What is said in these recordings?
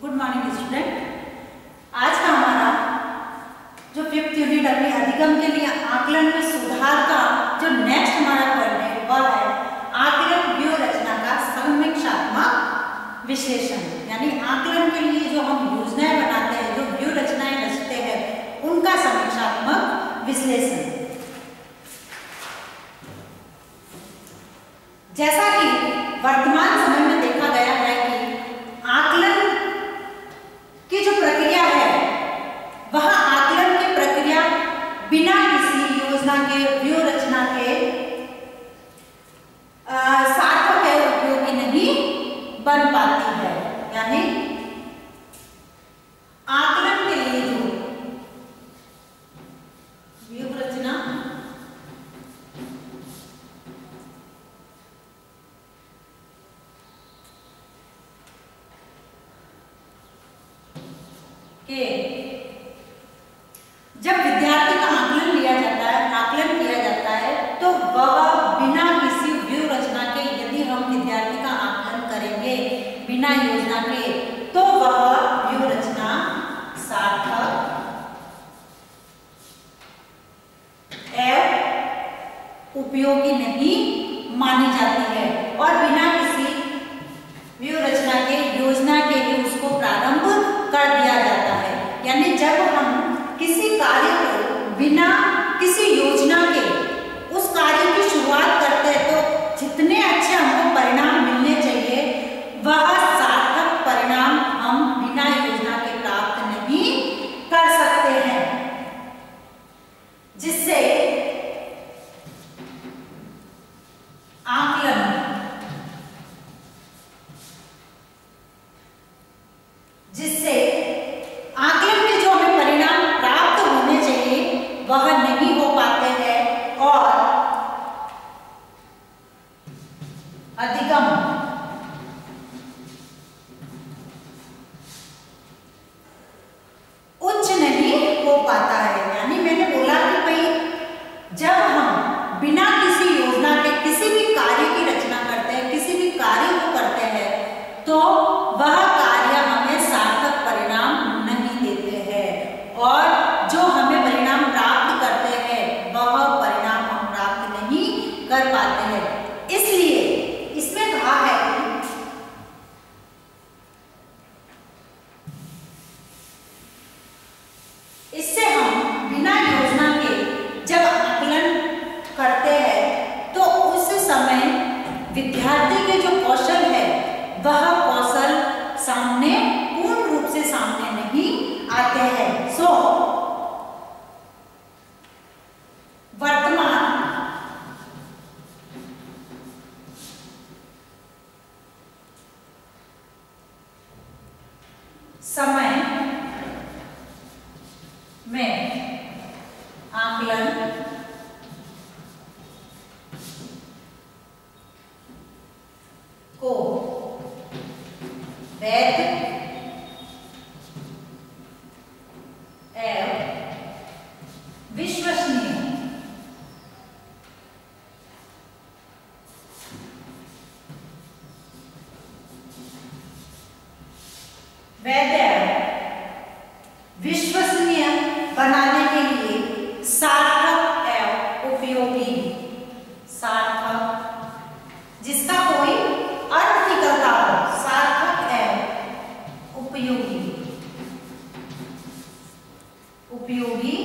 Good morning student. आज का हमारा जो 5th यूनिट अपने अधिगम के लिए आकलन में सुधार का जो नेक्स्ट हमारा पॉइंट है वह है आकलन व्यूह रचना का समीक्षात्मक विश्लेषण। यानी आकलन के लिए जो हम योजनाएं बनाते हैं, जो व्यूह रचनाएं रचते हैं, उनका समीक्षात्मक विश्लेषण। जैसा कि वर्तमान समय में देखा गया है कि आकलन की जो प्रक्रिया है वह आकलन की प्रक्रिया बिना किसी योजना के व्यूह रचना के सार्थक या उपयोगी नहीं बन पाती है। यानी आकलन के लिए जो व्यूह रचना के जब विद्यार्थी का आकलन लिया जाता है, आकलन किया जाता है, तो वह बिना किसी व्यूह रचना के, यदि हम विद्यार्थी का आकलन करेंगे बिना योजना के, तो वह व्यूह रचना सार्थक एवं उपयोगी नहीं मानी जाती है और बिना किसी व्यूह रचना के, योजना के ही उसको प्रारंभ कर दिया जाता है। यानी जब हम किसी कार्य को बिना किसी योजना के उस कार्य की शुरुआत करते हैं तो जितने अच्छे हमको परिणाम मिलने चाहिए वह सार्थक परिणाम हम बिना योजना के प्राप्त नहीं कर सकते हैं। जिससे आकलन के जो हमें परिणाम प्राप्त होने चाहिए वह नहीं हो पाते हैं और अधिगम उच्च नहीं हो पाता है। यानी मैंने बोला कि भाई जब हम बिना किसी योजना के किसी भी कार्य की रचना करते हैं, किसी भी कार्य को करते हैं, तो वह कार्य हमें सार्थक परिणाम नहीं देते हैं और जो हमें परिणाम प्राप्त करते हैं वह परिणाम हम प्राप्त नहीं कर पाते हैं। इसलिए इसमें कहा है कि इससे हम बिना योजना के जब आकलन करते हैं तो उस समय विद्यार्थी के जो कौशल है वह कौशल सामने पूर्ण रूप से सामने नहीं आते हैं। सो वर्तमान समय में आकलन को वैध एवं विश्वसनीय बनाने के लिए सार्थक एवं उपयोगी, सार्थक जिसका कोई अर्थ निकलता हो, सार्थक एवं उपयोगी, उपयोगी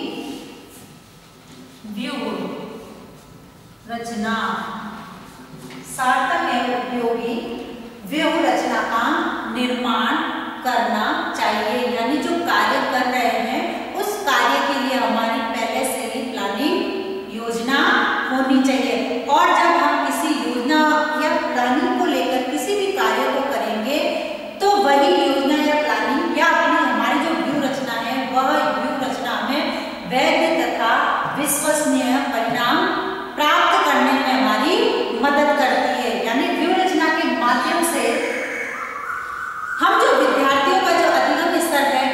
व्यूह रचना, सार्थक एवं उपयोगी व्यूह रचना का निर्माण करना चाहिए। यानी जो कार्य कर रहे हैं उस कार्य के लिए हमारी पहले से ही प्लानिंग योजना होनी चाहिए और जब हम किसी योजना या प्लानिंग को लेकर किसी भी कार्य को करेंगे तो वही योजना या प्लानिंग या अपनी हमारी जो व्यूह रचना है वह व्यूह रचना हमें वैध तथा विश्वसनीय परिणाम प्राप्त करने में हमारी मदद करती है। यानी व्यूह रचना के माध्यम से हम जो विद्यार्थियों का जो अधिगम स्तर है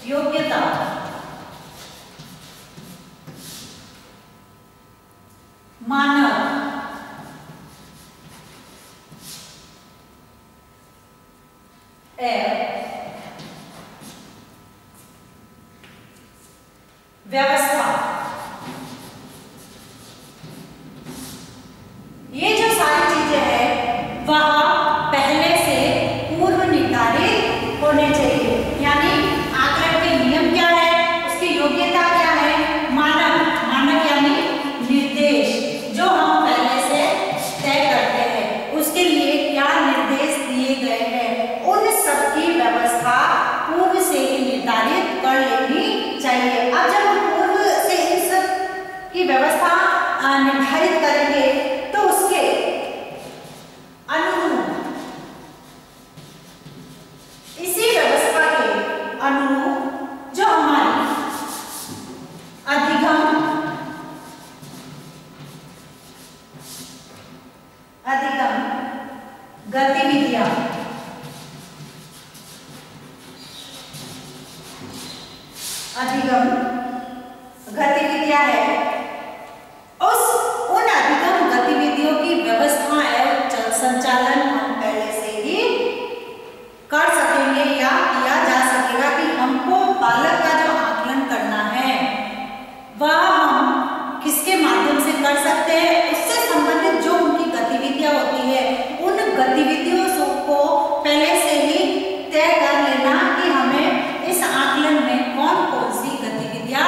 योग्यता, मानव, व्यवस्था। ये जो सारी चीजें हैं वह पहले से पूर्व निर्धारित होने चाहिए। यानी आकलन के नियम क्या है, उसकी योग्यता क्या है, मानक यानी निर्देश जो हम पहले से तय करते हैं, उसके लिए क्या निर्देश दिए गए हैं, उन सब की व्यवस्था पूर्व से ही निर्धारित कर लेनी चाहिए। अब जब हम पूर्व से इन सब की व्यवस्था निर्धारित करेंगे तो उसके अनुरूप, इसी व्यवस्था के अनुरूप जो हमारी अधिगम गतिविधियां, है, उन अधिगम गतिविधियों की व्यवस्था एवं संचालन हम पहले से ही कर सकेंगे या किया जा सकेगा कि हमको बालक का जो आकलन करना है वह हम किसके माध्यम से कर सकते हैं, उससे संबंधित जो उनकी गतिविधियां होती है उन गतिविधियों को पहले से ही तय कर लेना कि हमें इस आकलन में कौन कौन सी गतिविधियां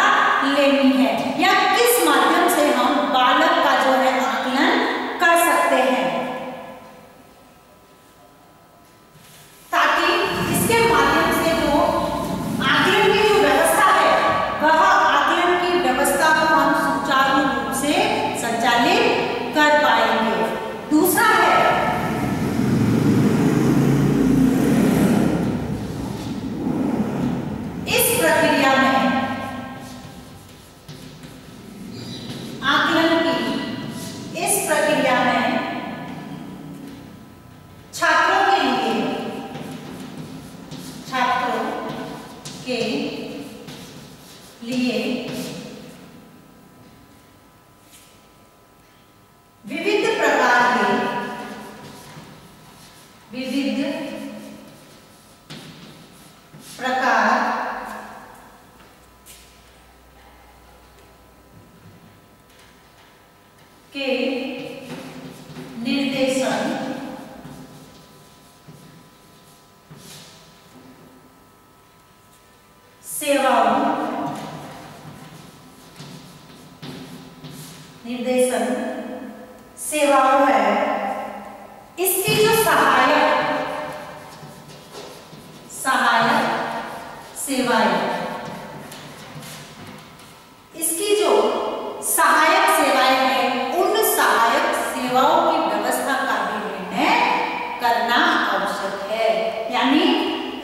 लेनी है या किस माध्यम से हम बालक का जो है आकलन कर सकते हैं, ताकि इसके माध्यम से जो आकलन की जो व्यवस्था है वह आकलन की व्यवस्था को हम सुचारू रूप से संचालित कर पाएंगे। दूसरा है इस प्रक्रिया में आकलन की इस प्रक्रिया में छात्रों के लिए विविध प्रकार के निर्देशन सेवाओं है, इसकी जो सहायक सेवाएं, इसकी जो सहायक सेवाएं हैं उन सहायक सेवाओं की व्यवस्था का भी निर्णय करना आवश्यक है। यानी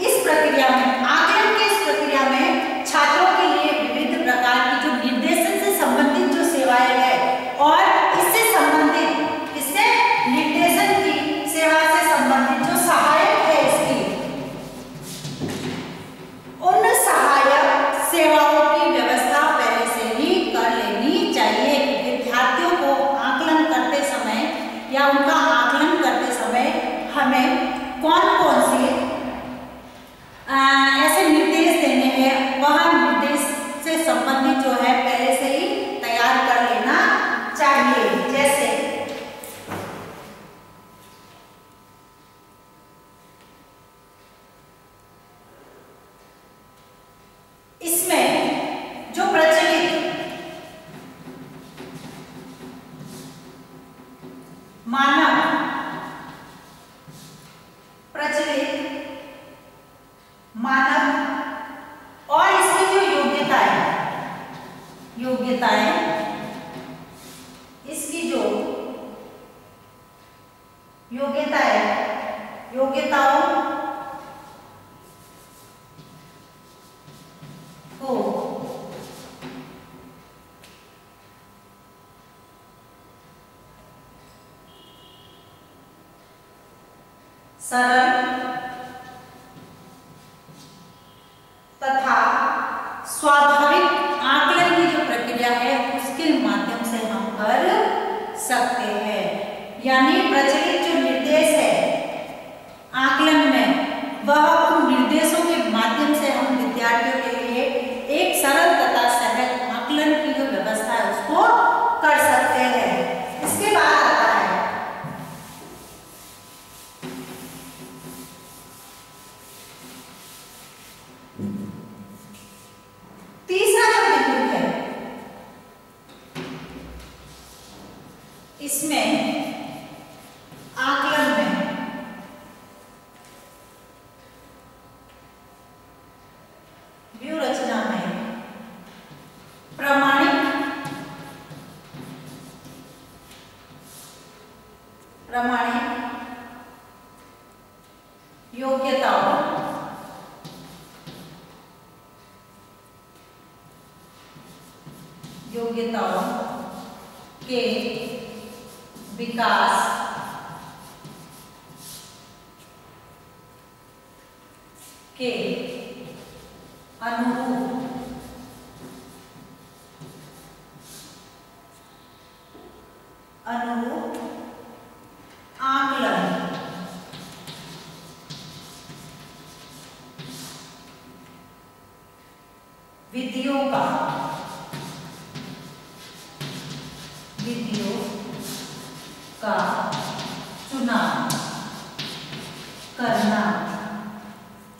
इस प्रक्रिया में, आकलन की इस प्रक्रिया में छात्रों के लिए विविध प्रकार की जो निर्देशन से संबंधित जो सेवाएं हैं और इससे संबंधित, इससे निर्देशन की सेवा से संबंधित जो सहायक है इसकी, उन सहायक सेवाओं की व्यवस्था पहले से ही कर लेनी चाहिए। विद्यार्थियों को आकलन करते समय या उनका आकलन करते समय हमें कौन कौन से ऐसे निर्देश देने हैं, वह निर्देश से संबंधित जो है पहले से ही तैयार कर लेना चाहिए। जैसे इसमें जो प्रचलित मानव और इसकी जो योग्यताएं, इसकी जो योग्यताओं को सरल तथा स्वाभाविक आकलन की जो प्रक्रिया है उसके माध्यम से हम कर सकते हैं। यानी प्रचलित जो निर्देश है आकलन में, वह उन निर्देशों के माध्यम से हम विद्यार्थियों के लिए एक सरल तथा सहज आकलन की जो व्यवस्था है उसको कर सकते हैं। इसके बाद आता है तीसरा जो बिंदु है, इसमें आकलन में व्यूह रचना में प्रामाणिक योग्यताओं के विकास के अनुरूप आकलन विधियों का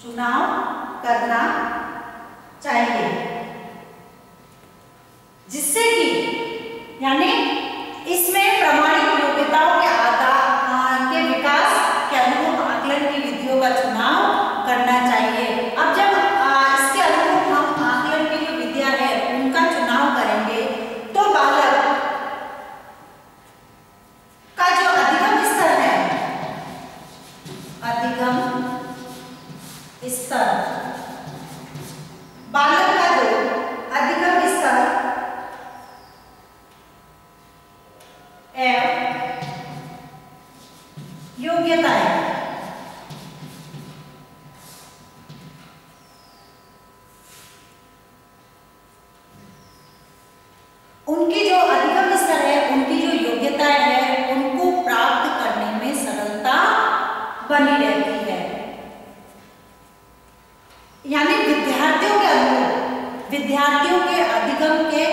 चुनाव करना चाहिए, जिससे कि यानी इसमें प्रामाणिक योग्यताओं के आधार के विकास के अनुरूप आकलन की विधियों का चुनाव करना चाहिए। अब जब इसके अनुरूप हम आकलन की जो विधियां है उनका चुनाव करेंगे तो बालक का जो अधिगम स्तर है, बालक का जो अधिगम स्तर एवं योग्यताएं उनकी जो अधिगम स्तर है, उनकी जो योग्यताएं है, उनको प्राप्त करने में सरलता बनी रहती है। यानी विद्यार्थियों के अधिगम के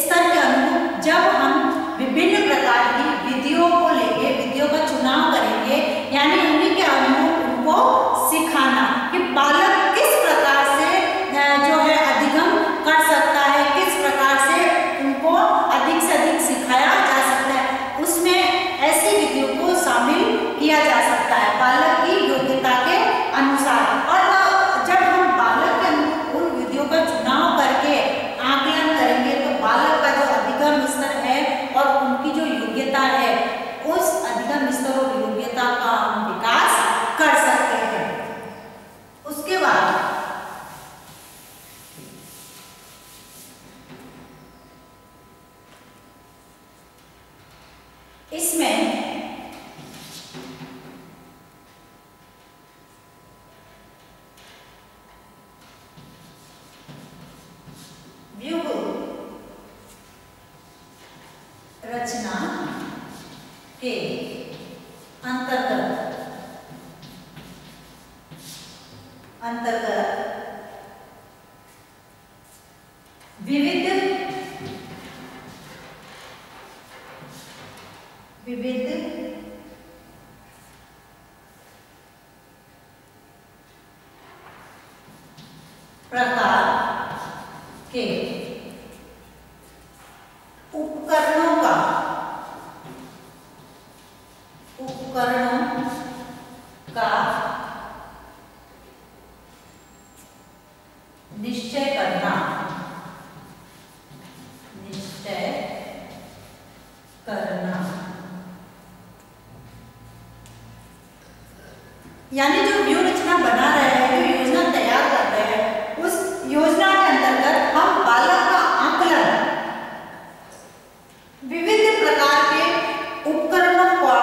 स्तर के अनुरूप जब हम विभिन्न प्रकार की विधियों को लेके विधियों का चुनाव करेंगे, यानी उन्हीं के अनुरूप उनको सिखाना कि बालक किस प्रकार से जो है अधिगम कर सकता है, किस प्रकार से उनको अधिक से अधिक सिखाया जा सकता है, उसमें ऐसी विधियों को शामिल किया जा सकता है बालक की योग्यता के अनुसार। और जब हम बालक के अनुरूप उन विधियों का चुनाव करके आकलन करेंगे तो बालक का जो अधिगम स्तर है और उनकी जो योग्यता है, उस अधिगम स्तर और योग्यता का हम विकास कर सकते हैं। उसके बाद इसमें व्यूह रचना के अंतर्गत विविध प्रकार के उपकरणों का निश्चय करना यानी जो व्यूह रचना बना रहे हैं, जो योजना तैयार कर रहे हैं, उस योजना के अंतर्गत हम बालक का आकलन विविध प्रकार के उपकरणों का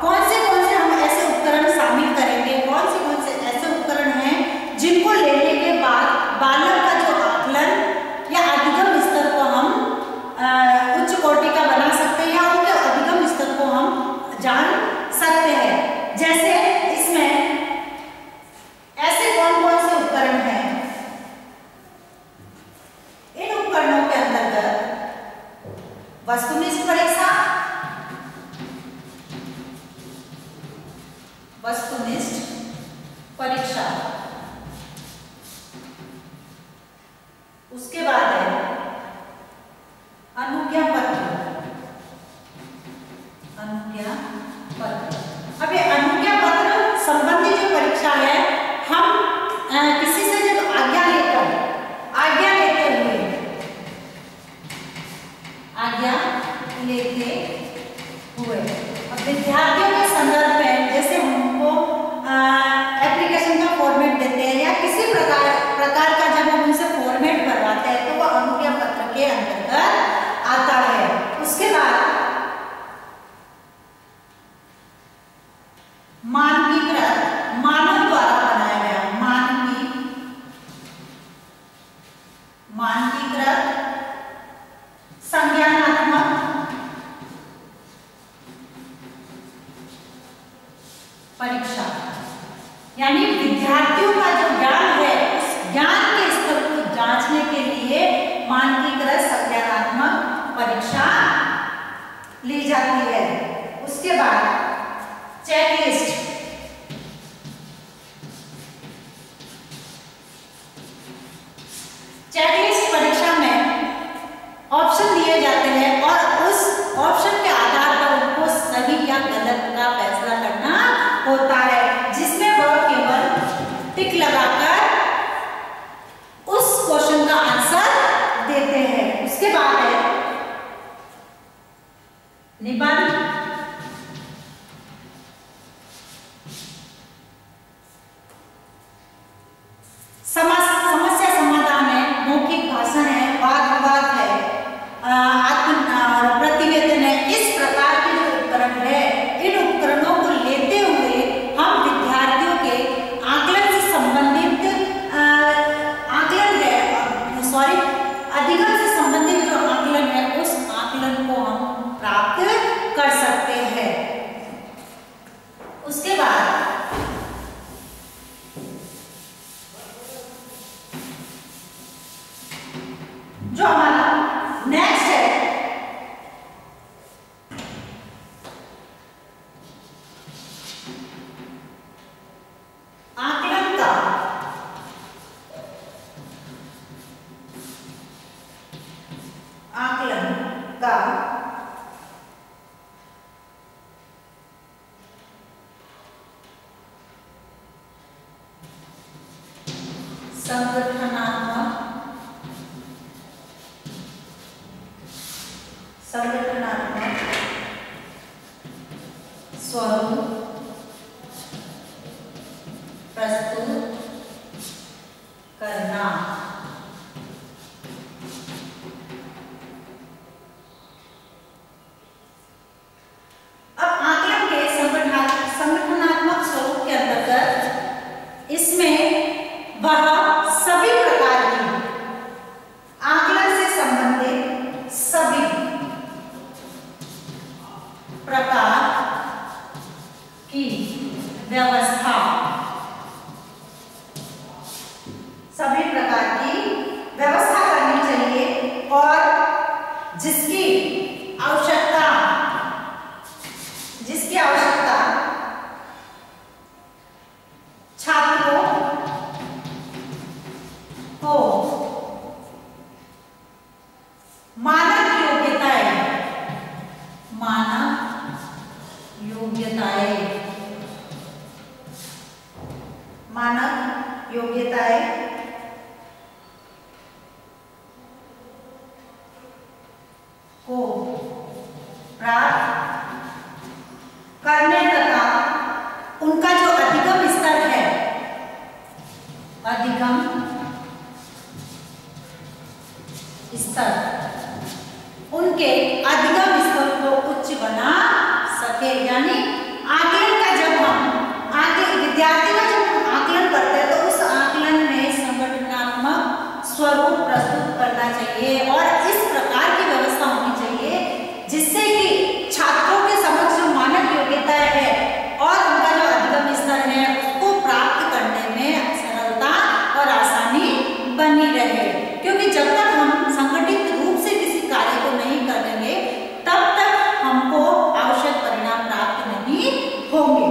कौन से हम ऐसे उपकरण शामिल करेंगे, कौन से ऐसे उपकरण हैं जिनको लेने के बाद बालक का जो आकलन उसके बाद है अनुज्ञा पत्र। अनुज्ञा पत्र। अब ये अनुज्ञा पत्र संबंधी जो परीक्षा है, हम किसी से जब आज्ञा लेते हुए अब विद्यार्थियों के संदर्भ में जैसे हमको एप्लीकेशन का फॉर्मेट देते हैं या किसी प्रकार का जब हम उनसे फॉर्मेट भरवाते हैं तो वो अनुज्ञा पत्र के अंतर्गत आता है। उसके बाद मानकीकृत, मानव द्वारा बनाया गया मानकीकृत संज्ञानात्मक परीक्षा, यानी विद्यार्थियों का जो ज्ञान है उस ज्ञान के स्तर को जांचने के लिए मानकीकृत संज्ञानात्मक परीक्षा ली जाती है। उसके बाद चेकलिस्ट। चेकलिस्ट परीक्षा में ऑप्शन दिए जाते हैं और उस ऑप्शन के आधार पर उनको सही या गलत का फैसला करना होता है, जिसमें वह केवल टिक लगाकर उस क्वेश्चन का आंसर देते हैं। उसके बाद है निबंध। समस्या समाधान है, मौखिक भाषण है, वाद विवाद है, प्रतिवेदन है। इस प्रकार के जो उपकरण है, इन उपकरणों को लेते हुए हम विद्यार्थियों के आकलन से संबंधित अधिगम से संबंधित जो आकलन है उस आकलन को हम प्राप्त कर सकते हैं। उसके बाद जो हमारा नेक्स्ट है आकलन का संगठनात्मक स्वरूप प्रस्तुत करना। अब आकलन के संगठनात्मक स्वरूप के अंतर्गत इसमें वह सभी प्रकार की आकलन से संबंधित सभी प्रकार की व्यवस्था, सभी प्रकार की व्यवस्था करनी चाहिए और जिसकी आवश्यकता छात्रों को मानक योग्यताएं को प्राप्त करने तथा उनका जो अधिगम स्तर है, अधिगम स्तर, उनके अधिगम स्तर को उच्च बना सके। यानी आकलन का जब हम विद्यार्थी का जब हम आकलन करते हैं तो उस आकलन में संगठनात्मक स्वरूप प्रस्तुत करना चाहिए और इस प्रकार की व्यवस्था होनी चाहिए जिससे कि छात्रों के समक्ष जो मानक योग्यताएं है और उनका जो अधिगम स्तर है उसको प्राप्त करने में सरलता और आसानी बनी रहे। क्योंकि जब तक हम संगठित रूप से किसी कार्य को नहीं करेंगे तब तक हमको आवश्यक परिणाम प्राप्त नहीं होंगे।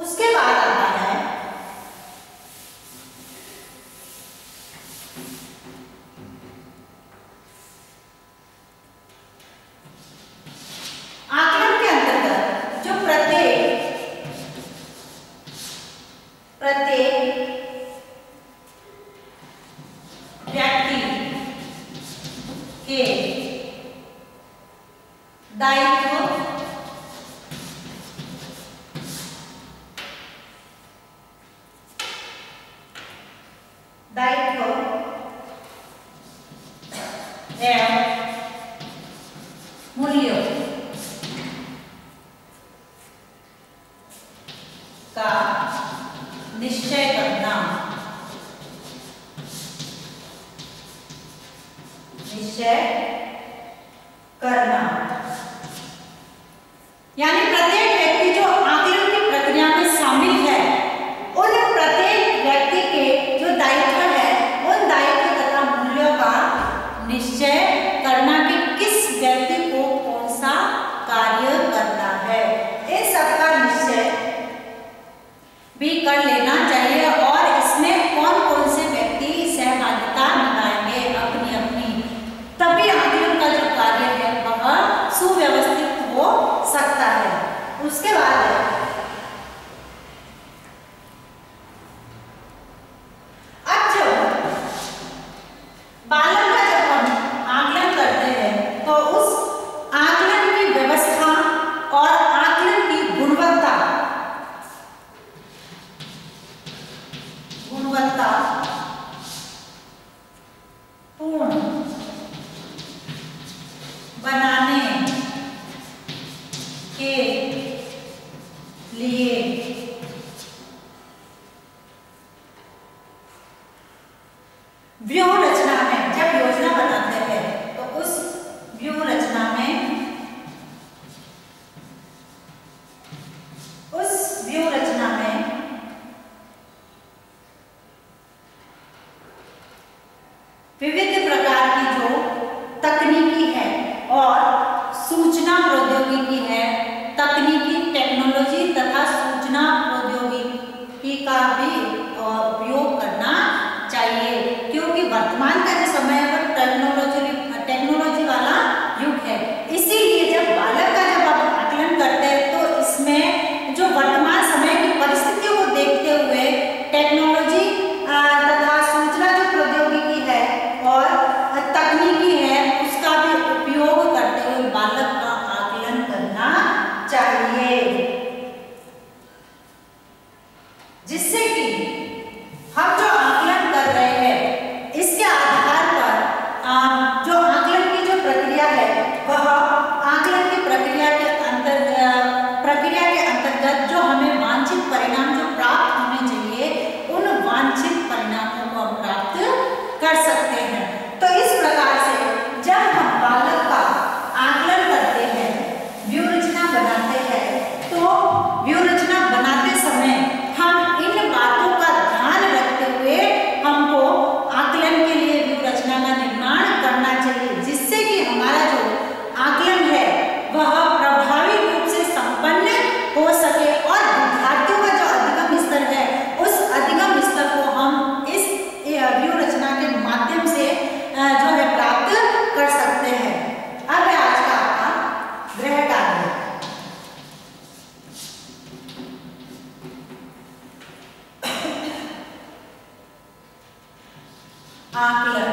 उसके बाद आता है के दायित्व एवं मूल्यों का निश्चय करना, यानी प्रत्येक व्यक्ति जो आकलन की प्रक्रिया में शामिल है, उन प्रत्येक व्यक्ति के जो दायित्व है, उन दायित्व तथा मूल्यों का निश्चय करना कि किस व्यक्ति को कौन सा कार्य करना है। इन सबका निश्चय भी कर लेना चाहिए और इसमें कौन कौन से व्यक्ति सहभागिता निभाएंगे अपनी अपनी, तभी आकलन का जो कार्य है वह सुव्यवस्थित हो सकता है। उसके बाद अब जब बालक का जब हम आकलन करते हैं तो उस आकलन की व्यवस्था और आकलन की गुणवत्ता पूर्ण बनाने के लिए व्यूह रचना में, जब योजना बनाते हैं तो उस व्यूह रचना में विविध प्रकार की जो तकनीकी है और सूचना प्रौद्योगिकी है, तकनीकी टेक्नोलॉजी तथा सूचना प्रौद्योगिकी का भी उपयोग करना चाहिए, क्योंकि वर्तमान का जो समय है वो टेक्नोलॉजी वाला युग है। इसीलिए जब बालक का जब आप आकलन करते हैं तो इसमें जो वर्तमान समय की परिस्थितियों को देखते हुए टेक्नोलॉजी तथा सूचना जो प्रौद्योगिकी है और तकनीकी है उसका भी उपयोग करते हुए बालक का आकलन करना चाहिए, जिससे कि हम जो आकलन कर रहे हैं इसके आधार पर जो आकलन की जो प्रक्रिया है वह आकलन की प्रक्रिया के अंतर्गत जो हमें वांछित परिणाम जो प्राप्त होने चाहिए उन वांछित परिणामों को हम प्राप्त कर सकते हैं। तो इस प्रकार से जब हम बालक का आकलन करते हैं, व्यूह रचना बनाते हैं, तो व्यूह रचना बनाते समय हम इन बातों का ध्यान रखते हुए हमको आकलन के लिए व्यूह रचना का निर्माण करना चाहिए, जिससे कि हमारा जो आकलन है वह प्रभावी रूप से संपन्न हो सके और विद्यार्थियों का जो अधिगम स्तर है उस अधिगम स्तर को हम इस व्यूह रचना के माध्यम से जो है प्राप्त कर सकते हैं। अब है आज का आपका गृह कार्य। आकलन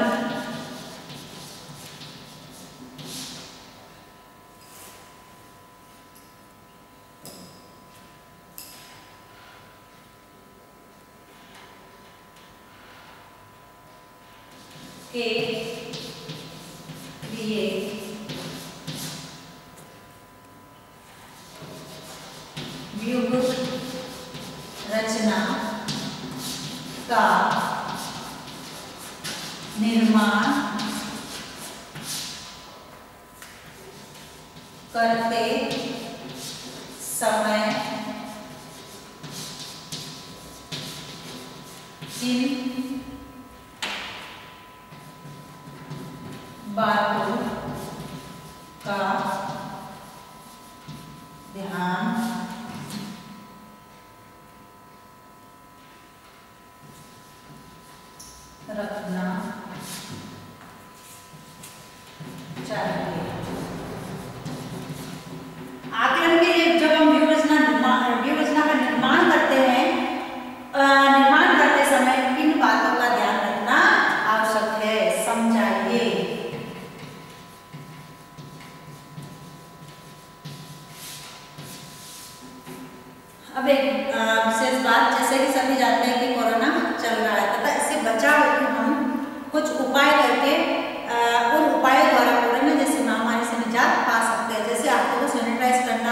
के लिए व्यूह रचना का निर्माण करते समय जिन बातों का ध्यान रखना चाहिए। आकलन के लिए जब हम व्यूह रचना का निर्माण करते हैं, निर्माण करते समय इन बातों का ध्यान रखना आवश्यक है। समझाइए। इन्वेस्ट करना